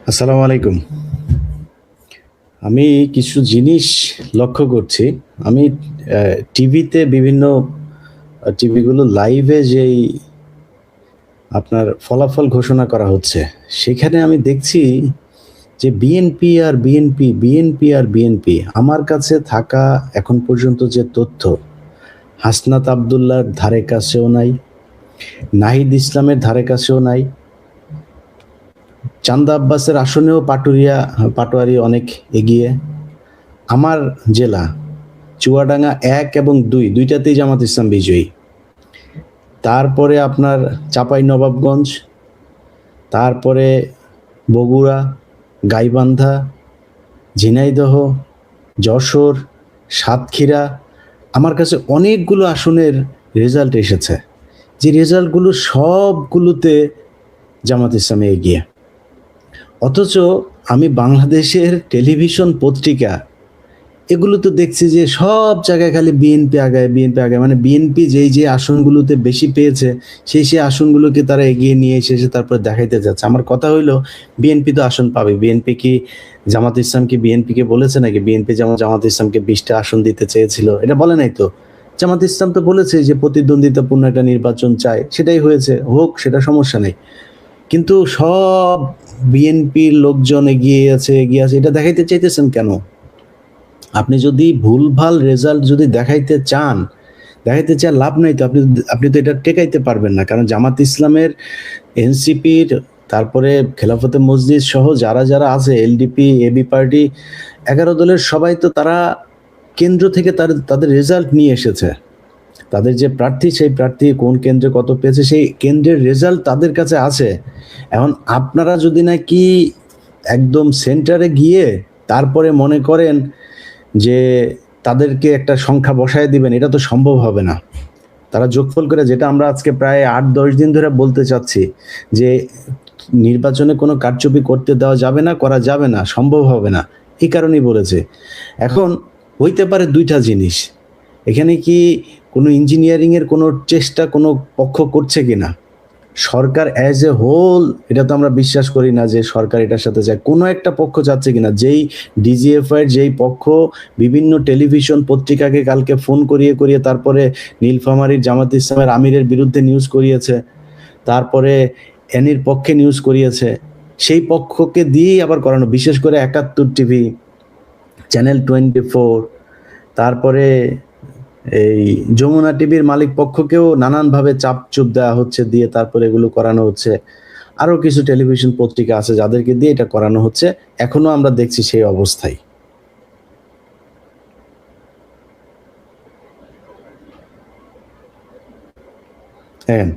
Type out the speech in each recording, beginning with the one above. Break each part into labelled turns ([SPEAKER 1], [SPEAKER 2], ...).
[SPEAKER 1] আসসালামু আলাইকুম। আমি কিছু জিনিস লক্ষ্য করছি। আমি টিভিতে বিভিন্ন টিভিগুলো লাইভে যেই আপনার ফলাফল ঘোষণা করা হচ্ছে, সেখানে আমি দেখছি যে বিএনপি আর বিএনপি, বিএনপি আর বিএনপি। আমার কাছে থাকা এখন পর্যন্ত যে তথ্য, হাসনাত আব্দুল্লাহর ধারে কাছেও নাই, নাহিদ ইসলামের ধারে কাছেও নাই, চান্দা আব্বাসের আসনেও পাটোয়ারি অনেক এগিয়ে। আমার জেলা চুয়াডাঙ্গা ১ এবং ২ দুইটাতেই জামাত ইসলাম বিজয়ী। তারপরে আপনার চাঁপাইনবাবগঞ্জ, তারপরে বগুড়া, গাইবান্ধা, ঝিনাইদহ, যশোর, সাতক্ষীরা। আমার কাছে অনেকগুলো আসনের রেজাল্ট এসেছে, যে রেজাল্টগুলো সবগুলোতে জামাত ইসলামে এগিয়ে। অথচ আমি বাংলাদেশের টেলিভিশন পত্রিকা এগুলো তো দেখছি যে সব জায়গায় খালি বিএনপি আগায়, বিএনপি আগায়। মানে বিএনপি যেই যে আসনগুলোতে বেশি পেয়েছে, সেই আসনগুলোকে তারা এগিয়ে নিয়ে এসে তারপর দেখাইতে যাচ্ছে। আমার কথা হইলো, বিএনপি তো আসন পাবে। বিএনপি কি জামাত ইসলাম কি বিএনপিকে বলেছে নাকি? বিএনপি যেমন জামাত ইসলামকে ২০টা আসন দিতে চেয়েছিল, এটা বলে নাই তো। জামাত ইসলাম তো বলেছে যে প্রতিদ্বন্দ্বিতাপূর্ণ একটা নির্বাচন চায়, সেটাই হয়েছে, হোক, সেটা সমস্যা নেই। কিন্তু সব বিএনপির লোকজন এগিয়ে আছে, এটা দেখাইতে চাইতেছেন কেন? আপনি যদি ভুলভাল রেজাল্ট যদি দেখাইতে চান, লাভ নাই তো। আপনি তো এটা টেকাইতে পারবেন না, কারণ জামাত ইসলামের, এনসিপির, তারপরে খেলাফতে মজলিস সহ যারা যারা আছে, এলডিপি, এবি পার্টি, 11 দলের সবাই তো তারা কেন্দ্র থেকে তাদের রেজাল্ট নিয়ে এসেছে। তাদের যে প্রার্থী, সেই প্রার্থী কোন কেন্দ্রে কত পেয়েছে, সেই কেন্দ্রের রেজাল্ট তাদের কাছে আছে। এখন আপনারা যদি নাকি একদম সেন্টারে গিয়ে তারপরে মনে করেন যে তাদেরকে একটা সংখ্যা বসায় দিবেন, এটা তো সম্ভব হবে না। তারা যোগফল করে, যেটা আমরা আজকে প্রায় ৮-১০ দিন ধরে বলতে চাচ্ছি, যে নির্বাচনে কোনো কারচুপি করতে দেওয়া যাবে না, করা যাবে না, সম্ভব হবে না, এই কারণেই বলেছে। এখন হইতে পারে দুইটা জিনিস, এখানে কি কোনো ইঞ্জিনিয়ারিং এর কোনো চেষ্টা কোনো পক্ষ করছে কিনা? সরকার অ্যাজ এ হোল, এটা তো আমরা বিশ্বাস করি না যে সরকার এটার সাথে যায়। কোনো একটা পক্ষ যাচ্ছে কিনা, যেই ডিজিএফআই এর যেই পক্ষ বিভিন্ন টেলিভিশন পত্রিকাকে কালকে ফোন করিয়ে করিয়ে তারপরে নীলফামারীর জামাত ইসলামের আমিরের বিরুদ্ধে নিউজ করিয়েছে, তারপরে এনির পক্ষে নিউজ করিয়েছে, সেই পক্ষকে দিয়েই আবার করানো। বিশেষ করে ৭১ টিভি, চ্যানেল 24, তারপরে এই যমুনা টিভির মালিক পক্ষকেও নানানভাবে চাপ চুপ দেওয়া হচ্ছে, দিয়ে তারপরে এগুলো করানো হচ্ছে। আরো কিছু টেলিভিশন পত্রিকা আছে যাদেরকে দিয়ে এটা করানো হচ্ছে, এখনো আমরা দেখছি সেই অবস্থায়। হ্যাঁ,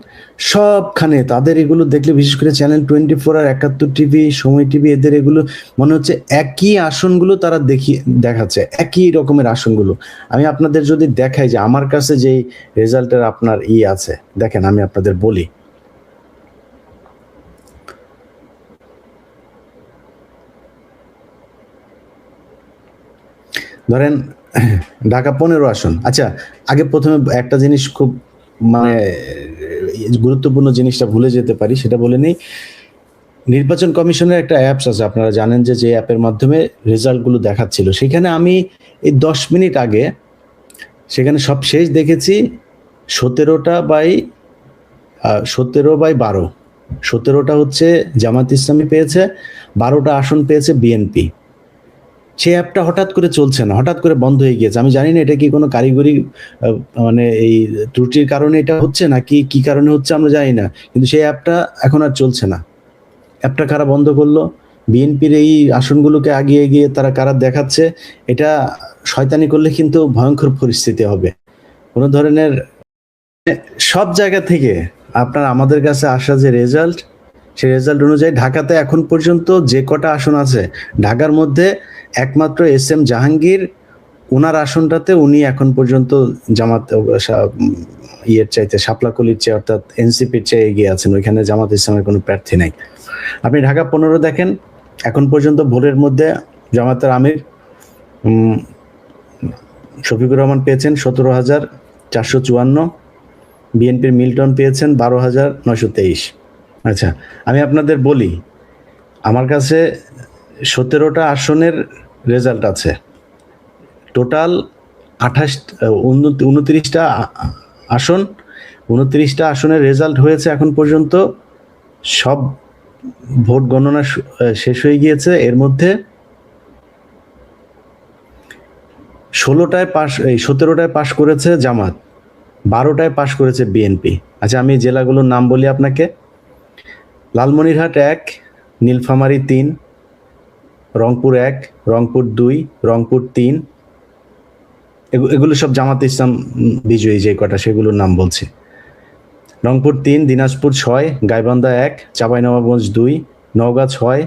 [SPEAKER 1] সবখানে তাদের এগুলো দেখলে, বিশেষ করে চ্যানেল 24 আর ৭১ টিভি, সময় টিভি, এদের এগুলো মনে হচ্ছে একই আসনগুলো তারা দেখাচ্ছে, একই রকমের আসনগুলো। আমি আপনাদের যদি দেখাই যে আমার কাছে যেই রেজাল্টের আপনার আছে, দেখেন আমি আপনাদের বলি। ধরেন ঢাকা 15 আসন। আচ্ছা, আগে প্রথমে একটা জিনিস খুব মানে গুরুত্বপূর্ণ জিনিসটা ভুলে যেতে পারি, সেটা বলে নেই। নির্বাচন কমিশনের একটা অ্যাপস আছে, আপনারা জানেন যে অ্যাপের মাধ্যমে রেজাল্টগুলো দেখাচ্ছিল। সেখানে আমি এই ১০ মিনিট আগে সেখানে সব শেষ দেখেছি 17/12। 17টা হচ্ছে জামাত ইসলামী পেয়েছে, 12টা আসন পেয়েছে বিএনপি। সেই অ্যাপটা হঠাৎ করে চলছে না, হঠাৎ করে বন্ধ হয়ে গিয়েছে। আমি জানি না এটা কি কোনো কারিগরি মানে এই ত্রুটির কারণে এটা হচ্ছে, নাকি কি কারণে হচ্ছে আমরা জানি না, কিন্তু সেই অ্যাপটা এখন আর চলছে না। অ্যাপটা কারা বন্ধ করলো? বিএনপির এই আসনগুলোকে আগিয়ে গিয়ে তারা কারা দেখাচ্ছে। এটা শয়তানি করলে কিন্তু ভয়ঙ্কর পরিস্থিতি হবে। কোনো ধরনের সব জায়গা থেকে আপনার আমাদের কাছে আসা যে রেজাল্ট, সেই রেজাল্ট অনুযায়ী ঢাকাতে এখন পর্যন্ত যে কটা আসন আছে, ঢাকার মধ্যে একমাত্র এস এম জাহাঙ্গীর, উনার আসনটাতে উনি এখন পর্যন্ত জামাত ইয়ের চাইতে, শাপলাকলির চেয়ে অর্থাৎ এনসিপির চেয়ে এগিয়ে আছেন। ওইখানে জামাত ইসলামের কোনো প্রার্থী নাই। আপনি ঢাকা 15 দেখেন, এখন পর্যন্ত ভোরের মধ্যে জামাতের আমির শফিকুর রহমান পেয়েছেন 17,454, বিএনপির মিল্টন পেয়েছেন 12,923। আচ্ছা, আমি আপনাদের বলি, আমার কাছে 17টা আসনের রেজাল্ট আছে। টোটাল 29টা আসন, 29টা আসনের রেজাল্ট হয়েছে এখন পর্যন্ত। সব ভোট গণনা শেষ হয়ে গিয়েছে। এর মধ্যে 17টায় পাশ করেছে জামাত, 12টায় পাশ করেছে বিএনপি। আচ্ছা, আমি জেলাগুলোর নাম বলি আপনাকে। লালমনিরহাট 1, নীলফামারী 3, রংপুর 1, রংপুর 2, রংপুর 3, এগুলো সব জামাত ইসলাম বিজয়ী যে কটা সেগুলোর নাম বলছি। রংপুর 3, দিনাজপুর 6, গাইবান্ধা 1, চাঁপাইনবাবগঞ্জ 2, নওগাঁ 6,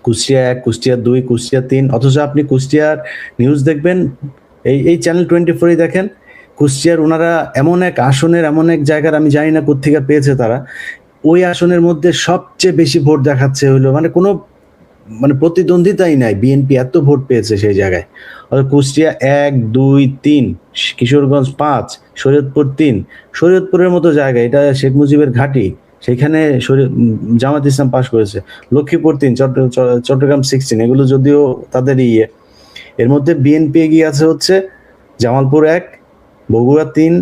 [SPEAKER 1] কুষ্টিয়া 1, কুষ্টিয়া 2, কুষ্টিয়া 3। অথচ আপনি কুষ্টিয়ার নিউজ দেখবেন, এই চ্যানেল 24-ই দেখেন, কুষ্টিয়ার ওনারা এমন এক আসনের এমন এক জায়গার, আমি জানি না কোত্থেকে পেয়েছে তারা, ওই আসনের মধ্যে সবচেয়ে বেশি ভোট দেখাচ্ছে হইলো, মানে প্রতিদ্বন্দ্বিতাই নাই, বিএনপি এত ভোট পেয়েছে সেই জায়গায়। অর্থাৎ কুষ্টিয়া 1, 2, 3, কিশোরগঞ্জ 5, শরীয়তপুর 3। শরীয়তপুরের মতো জায়গা, এটা শেখ মুজিবের ঘাঁটি, সেখানে জামাত ইসলাম পাশ করেছে। লক্ষ্মীপুর 3, চট্টগ্রাম 16, এগুলো যদিও তাদের ইয়ে। এর মধ্যে বিএনপি এগিয়ে আছে হচ্ছে জামালপুর 1, বগুড়া 3,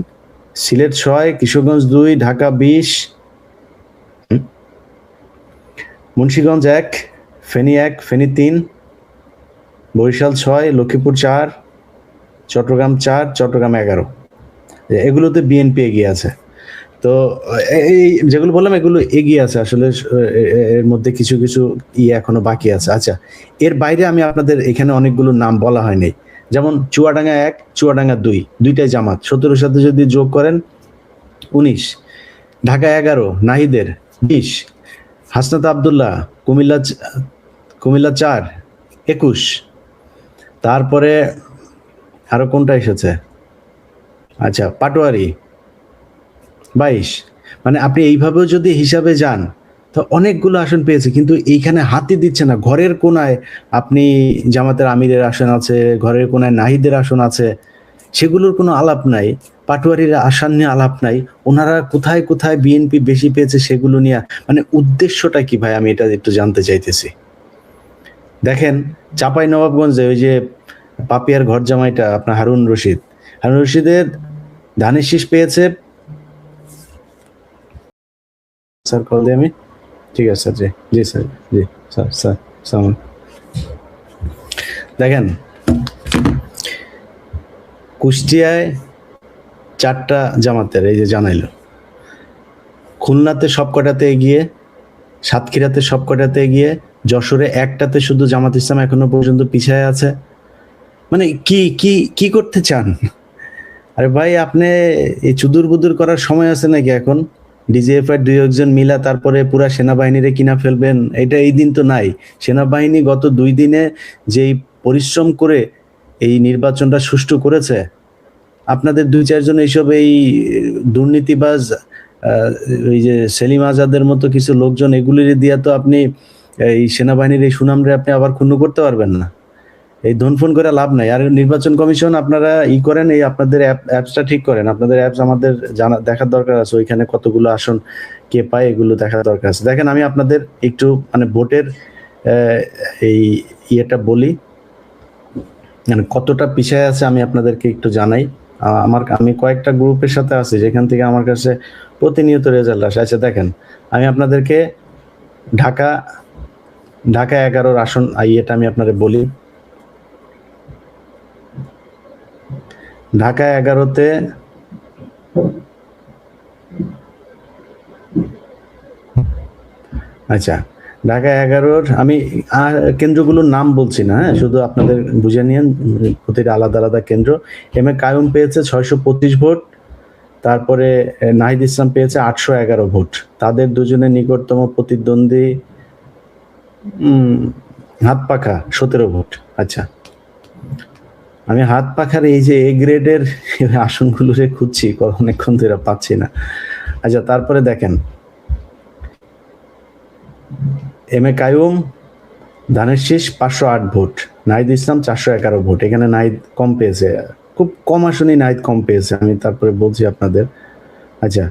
[SPEAKER 1] সিলেট 6, কিশোরগঞ্জ 2, ঢাকা 20, মুন্সিগঞ্জ 1, ফেনী 1, ফেনী 3, বরিশাল 6, লক্ষ্মীপুর 4, চট্টগ্রাম 4, চট্টগ্রাম 11। এগুলোতে বিএনপি এগিয়ে আছে। তো এই যেগুলো বললাম এগুলো এগিয়ে আছে আসলে। এর মধ্যে কিছু কিছু এখনো বাকি আছে। আচ্ছা, এর বাইরে আমি আপনাদের এখানে অনেকগুলো নাম বলা হয়নি, যেমন চুয়াডাঙ্গা 1, চুয়াডাঙ্গা 2, দুইটাই জামাত। 17-র সাথে যদি যোগ করেন 19। ঢাকা 11, নাহিদের 20। হাসনাত আবদুল্লাহ, কুমিল্লা 4, 21। তারপরে আরো কোনটা এসেছে? আচ্ছা, পাটোয়ারি 22। মানে আপনি এইভাবেও যদি হিসাবে যান তো অনেকগুলো আসন পেয়েছে, কিন্তু এইখানে হাতই দিচ্ছে না। ঘরের কোনায় আপনি জামাতের আমিরের আসন আছে, ঘরের কোনায় নাহিদের আসন আছে, সেগুলোর কোনো আলাপ নাই। পাটোয়ারির আসন নিয়ে আলাপ নাই। ওনারা কোথায় কোথায় বিএনপি বেশি পেয়েছে সেগুলো নিয়ে, মানে উদ্দেশ্যটা কি ভাই, আমি এটা একটু জানতে চাইতেছি। দেখেন, চাঁপাইনবাবগঞ্জে ওই যে পাপিয়ার ঘর জামাইটা আপনার হারুন রশিদের ধানের শীষ পেয়েছে। স্যার কল দিই আমি। ঠিক আছে স্যার, জি জি স্যার, জি স্যার স্যার সালাম। দেখেন, কুষ্টিয়ায় 4টা জামাতের, এই যে জানাইলো। খুলনাতে সবকটাতে এগিয়ে, সাতক্ষীরাতে সবকটাতে এগিয়ে, যশোরে একটাতে শুধু জামাত ইসলাম এখনো পর্যন্ত পিছায় আছে। মানে কি কি কি করতে চান? আরে ভাই, আপনি এই চুদুর বুদুর করার সময় আছে নাকি এখন? ডিজিএফআই 2 একজন মিলা তারপরে পুরা সেনাবাহিনীরে কিনা ফেলবেন, এটা এই দিন তো নাই। সেনাবাহিনী গত 2 দিনে যেই পরিশ্রম করে এই নির্বাচনটা সুষ্ঠু করেছে, আপনাদের 2-4 জন এইসব এই দুর্নীতিবাজ, ওই যে সেলিম আজাদের মতো কিছু লোকজন, এগুলির দিয়া তো আপনি এই সেনাবাহিনীর এই সুনামরে আপনি আবার ক্ষুণ্ণ করতে পারবেন না। এই ধনফোন করে লাভ নাই। আর নির্বাচন কমিশন আপনারা করেন, এই আপনাদের অ্যাপসটা ঠিক করেন। আপনাদের অ্যাপস আমাদের দেখার দরকার আছে, ওইখানে কতগুলো আসন কে পায় এগুলো দেখার দরকার আছে। দেখেন, আমি আপনাদের একটু মানে ভোটের এই ইয়েটা বলি, মানে কতটা পিছায় আছে আমি আপনাদেরকে একটু জানাই। আমি কয়েকটা গ্রুপের সাথে আছি যেখান থেকে আমার কাছে প্রতিনিয়ত রেজাল্ট আসে। আচ্ছা দেখেন, আমি আপনাদেরকে ঢাকা 11-র আসন ইয়েটা আমি আপনাদের বলি। ঢাকা 11-তে আচ্ছা, ঢাকা 11-র আমি কেন্দ্রগুলোর নাম বলছি না, হ্যাঁ, শুধু আপনাদের বুঝে নিন প্রতিটা আলাদা আলাদা কেন্দ্র। এম এ কায়ুম পেয়েছে 625 ভোট। তারপরে নাহিদ ইসলাম পেয়েছে 811 ভোট। তাদের দুজনের নিকটতম প্রতিদ্বন্দ্বী হাতপাখা 17 ভোট। আচ্ছা, আমি হাতপাখার এই যে এ গ্রেডের আসনগুলো খুঁজছি, অনেকক্ষণ ধরে পাচ্ছি না। আচ্ছা, তারপরে দেখেন, এম এ কায়ুম ধানের শীষ 508 ভোট, নাহিদ ইসলাম 411 ভোট। এখানে নাহিদ কম পেয়েছে, খুব কম আসনেই নাহিদ কম পেয়েছে, আমি তারপরে বলছি আপনাদের। আচ্ছা,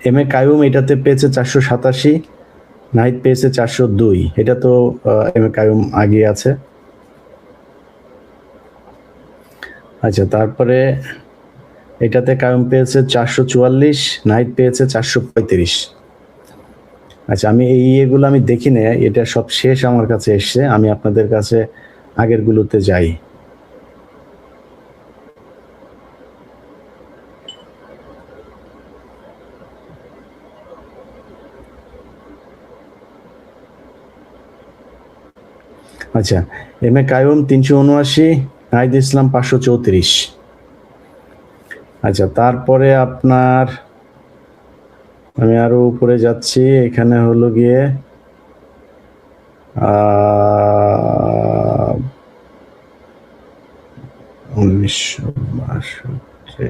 [SPEAKER 1] এম এ কায়ুম এটাতে পেয়েছে 487, নাহিদ পেয়েছে 402। এটা তো এম এ কায়ুম আগে আছে। আচ্ছা, তারপরে এটাতে কায়ুম পেয়েছে 444, নাহিদ পেয়েছে 435। আচ্ছা, আমি এই ইয়েগুলো আমি দেখি না, এটা সব শেষ আমার কাছে এসছে। আমি আপনাদের কাছে আগের গুলোতে যাই। আচ্ছা, এম এ কায়ুম 379, নাহিদ ইসলাম 534। আচ্ছা, তারপরে আপনার আমি আরো উপরে যাচ্ছি, এখানে হলো গিয়ে 1962।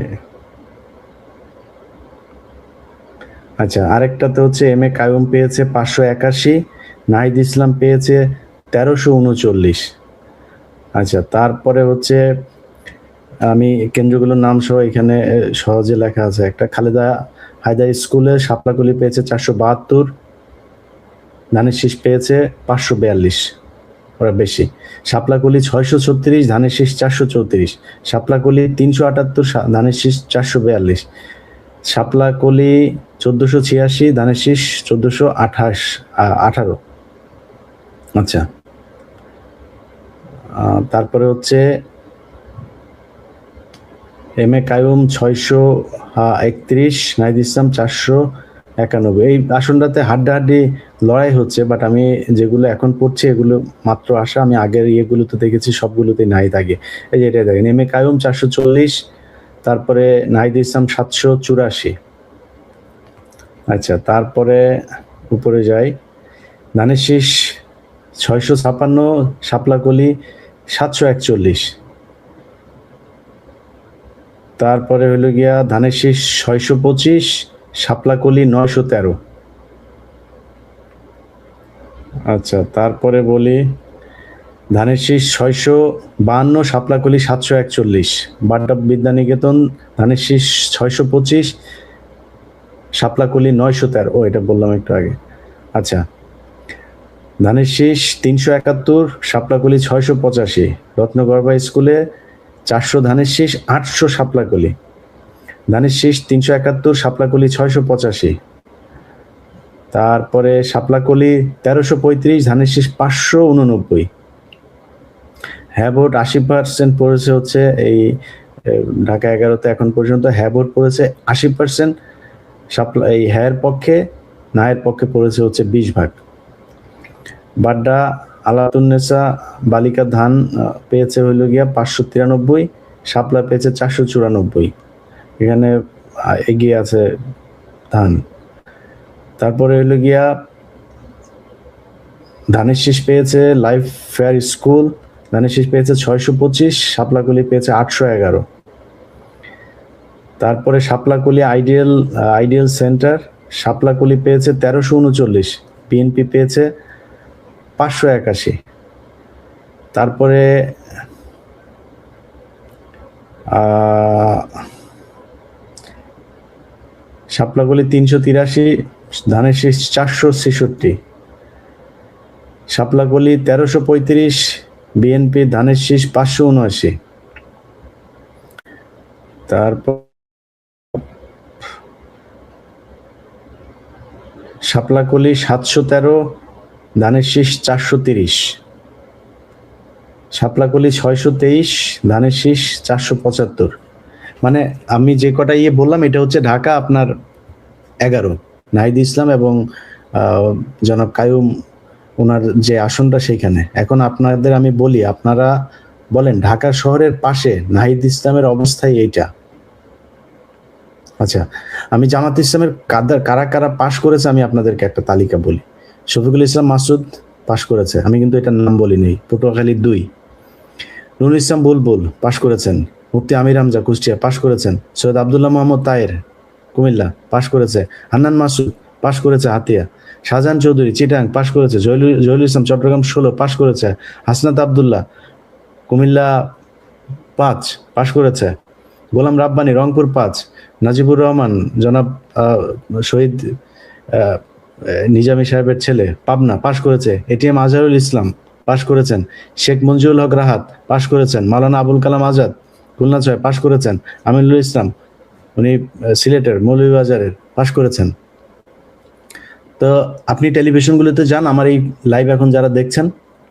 [SPEAKER 1] আচ্ছা, আরেকটাতে হচ্ছে এম এ কায়ুম পেয়েছে 581, নাহিদ ইসলাম পেয়েছে 1339। আচ্ছা, তারপরে হচ্ছে আমি কেন্দ্রগুলোর নাম সহ এখানে সহজে লেখা আছে। একটা খালেদা হায়দার স্কুলে শাপলাকলি পেয়েছে 472, ধানের শীষ পেয়েছে 542, ওরা বেশি। শাপলাকলি 636, ধানের শীষ 434। শাপলাকলি 378, ধানের শীষ 442। শাপলাকলি 1486, ধানের শীষ 1418। আচ্ছা, তারপরে হচ্ছে এম এ কায়ুম 631, নাহিদ ইসলাম 491। এই আসনটাতে হাড্ডাহাড্ডি লড়াই হচ্ছে, বাট আমি যেগুলো এখন পড়ছি এগুলো মাত্র আসা। আমি আগের ইয়েগুলোতে দেখেছি সবগুলোতেই নাহিদ আগে। এই যে এটা দেখেন, এম এ কায়ুম 440, তারপরে নাহিদ ইসলাম 784। আচ্ছা, তারপরে উপরে যাই, ধানের শীষ 656, শাপলাকলি 741। তারপরে হলো গিয়া ধানের শীষ 625, শাপলাকলি 913। আচ্ছা, তারপরে বলি ধানের শীষ 652, শাপলাকলি 741। বাড্ডা বিদ্যানিকেতন ধানের শীষ 625, শাপলাকলি 913। ও, এটা বললাম একটু আগে। আচ্ছা, ধানের শীষ 371, শাপলাকলি 685। রত্নগর্ভা স্কুলে 400 ধানের শীষ, 800 শাপলাকলি। ধানের শীষ 371, শাপলাকলি 685। তারপরে শাপলাকলি 1335, ধানের শীষ 589। হ্যাঁ ভোট 80% পড়েছে হচ্ছে এই ঢাকা 11তে এখন পর্যন্ত হ্যাঁ ভোট পড়েছে 80%। এই হ্যার পক্ষে, নায়ের পক্ষে পড়েছে হচ্ছে 20 ভাগ। বাড্ডা আলাতুন্নেসা বালিকা ধান পেয়েছে হইল গিয়া 593, শাপলা পেয়েছে 494। এখানে এগিয়ে আছে ধান। তারপরে হইল গিয়া ধানের শীষ পেয়েছে লাইফ ফেয়ার স্কুল, ধানের শীষ পেয়েছে 625, শাপলাকলি পেয়েছে 811। তারপরে শাপলাকলি আইডিয়াল সেন্টার, শাপলাকলি পেয়েছে 1339, বিএনপি পেয়েছে 581। তারপরে শাপলাকলি 383, ধানের শীষ 466। শাপলাকলি 1335, বিএনপি ধানের শীষ 579। তারপর শাপলাকলি 713, ধানের শীষ 430। শাপলাকলি 623, ধানের শীষ 475। মানে আমি যে কটা ইয়ে বললাম এটা হচ্ছে ঢাকা আপনার 11, নাহিদ ইসলাম এবং জনাব কায়ুম ওনার যে আসনটা সেইখানে। এখন আপনাদের আমি বলি, আপনারা বলেন ঢাকা শহরের পাশে নাহিদ ইসলামের অবস্থায় এইটা। আচ্ছা, আমি জামাত ইসলামের কারা কারা পাশ করেছে আমি আপনাদেরকে একটা তালিকা বলি। শফিকুল ইসলাম মাসুদ পাশ করেছে, আমি কিন্তু এটার নাম বলিনি। পটুয়াখালী 2। নুরুল ইসলাম বুলবুল পাশ করেছেন। মুফতি আমির হামজা কুষ্টিয়া পাশ করেছেন। সৈয়দ আব্দুল্লাহ মোহাম্মদ তায়ের কুমিল্লা পাশ করেছে। হান্নান মাসুদ পাশ করেছে হাতিয়া। শাহজাহান চৌধুরী চিটাং পাশ করেছে। জহিরুল ইসলাম চট্টগ্রাম 16 পাশ করেছে। হাসনাত আবদুল্লাহ কুমিল্লা 5 পাশ করেছে। গোলাম রাব্বানি রংপুর 5, নাজিবুর রহমান জনাব শহীদ আহ, নিজামী সাহেবের ছেলে পাবনা পাশ করেছে, এটিএম আজহারুল ইসলাম পাশ করেছেন, শেখ মঞ্জুরুল হক রাহাত পাশ করেছেন, মাওলানা আবুল কালাম আজাদ খুলনা 6 পাশ করেছেন, আমিনুল ইসলাম উনি সিলেটের মৌলভীবাজারের পাশ করেছেন। তো আপনি টেলিভিশনগুলোতে যান, আমার এই লাইভ এখন যারা দেখছেন,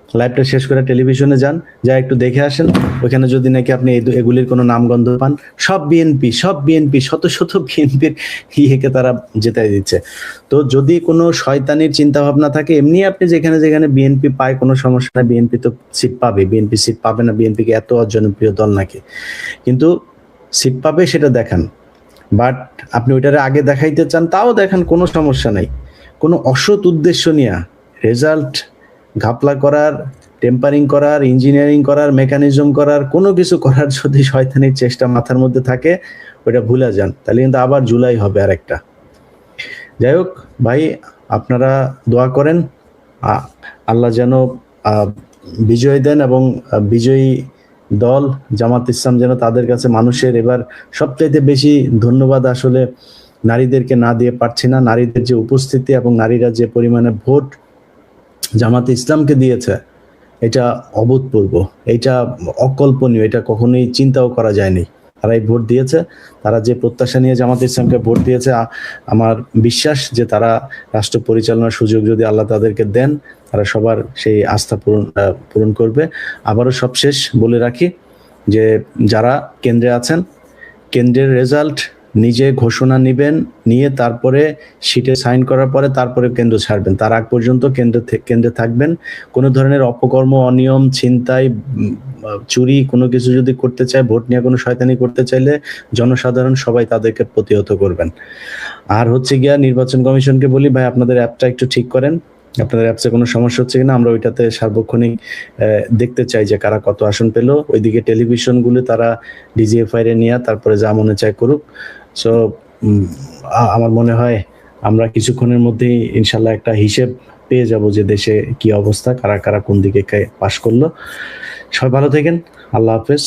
[SPEAKER 1] লাইভটা শেষ করে টেলিভিশনে যান, যা একটু দেখে আসেন, ওখানে যদি নাকি আপনি এগুলির কোনো নামগন্ধ পান, সব বিএনপি শত শত বিএনপির ইয়েকে তারা জেতাই দিচ্ছে। তো যদি কোনো শয়তানির চিন্তা ভাবনা থাকে, এমনি আপনি যেখানে যেখানে বিএনপি পায় কোনো সমস্যা নাই, বিএনপি তো সিট পাবে, বিএনপি সিট পাবে না, বিএনপিকে এত অজনপ্রিয় দল নাকি, কিন্তু সিট পাবে সেটা দেখান। বাট আপনি ওইটারে আগে দেখাইতে চান, তাও দেখান, কোনো সমস্যা নাই। কোনো অসৎ উদ্দেশ্য নিয়ে রেজাল্ট ঘাপলা করার, টেম্পারিং করার, ইঞ্জিনিয়ারিং করার, মেকানিজম করার, কোনো কিছু করার যদি শয়তানির চেষ্টা মাথার মধ্যে থাকে, ওইটা ভুলে যান, তাহলে কিন্তু আবার জুলাই হবে আরেকটা। যাই হোক ভাই, আপনারা দোয়া করেন আল্লাহ যেন বিজয় দেন, এবং বিজয়ী দল জামাত ইসলাম যেন তাদের কাছে মানুষের এবার সবচাইতে বেশি ধন্যবাদ আসলে নারীদেরকে না দিয়ে পারছি না। নারীদের যে উপস্থিতি এবং নারীরা যে পরিমাণে ভোট জামাতে ইসলামকে দিয়েছে, এটা অভূতপূর্ব, এটা অকল্পনীয়, এটা কখনোই চিন্তাও করা যায়নি। তারা এই ভোট দিয়েছে, তারা যে প্রত্যাশা নিয়ে জামাতে ইসলামকে ভোট দিয়েছে, আমার বিশ্বাস যে তারা রাষ্ট্র পরিচালনার সুযোগ যদি আল্লাহ তাদেরকে দেন, তারা সবার সেই আস্থা পূরণ করবে। আবারও সবশেষ বলে রাখি যে যারা কেন্দ্রে আছেন, কেন্দ্রের রেজাল্ট নিজে ঘোষণা নেবেন, নিয়ে তারপরে শিটে সাইন করার পরে তারপরে কেন্দ্র ছাড়বেন। তার আগ পর্যন্ত কেন্দ্রে থাকবেন। কোনো ধরনের অপকর্ম, অনিয়ম, ছিনতাই, চুরি কোনো কিছু যদি করতে চায়, ভোট নিয়ে কোনো শয়তানি করতে চাইলে জনসাধারণ সবাই তাদেরকে প্রতিহত করবেন। আর হচ্ছে গিয়া নির্বাচন কমিশনকে বলি, ভাই আপনাদের অ্যাপটা একটু ঠিক করেন, আপনাদের অ্যাপসে কোনো সমস্যা হচ্ছে কিনা, আমরা ওইটাতে সার্বক্ষণিক দেখতে চাই যে কারা কত আসন পেল। ওইদিকে টেলিভিশনগুলো তারা ডিজিএফআই রে নিয়ে তারপরে যা মনে চায় করুক। সো আমার মনে হয় আমরা কিছুক্ষণের মধ্যেই ইনশাল্লাহ একটা হিসেব পেয়ে যাব যে দেশে কি অবস্থা, কারা কারা কোন দিকে পাশ করলো। সবাই ভালো থাকেন, আল্লাহ হাফেজ।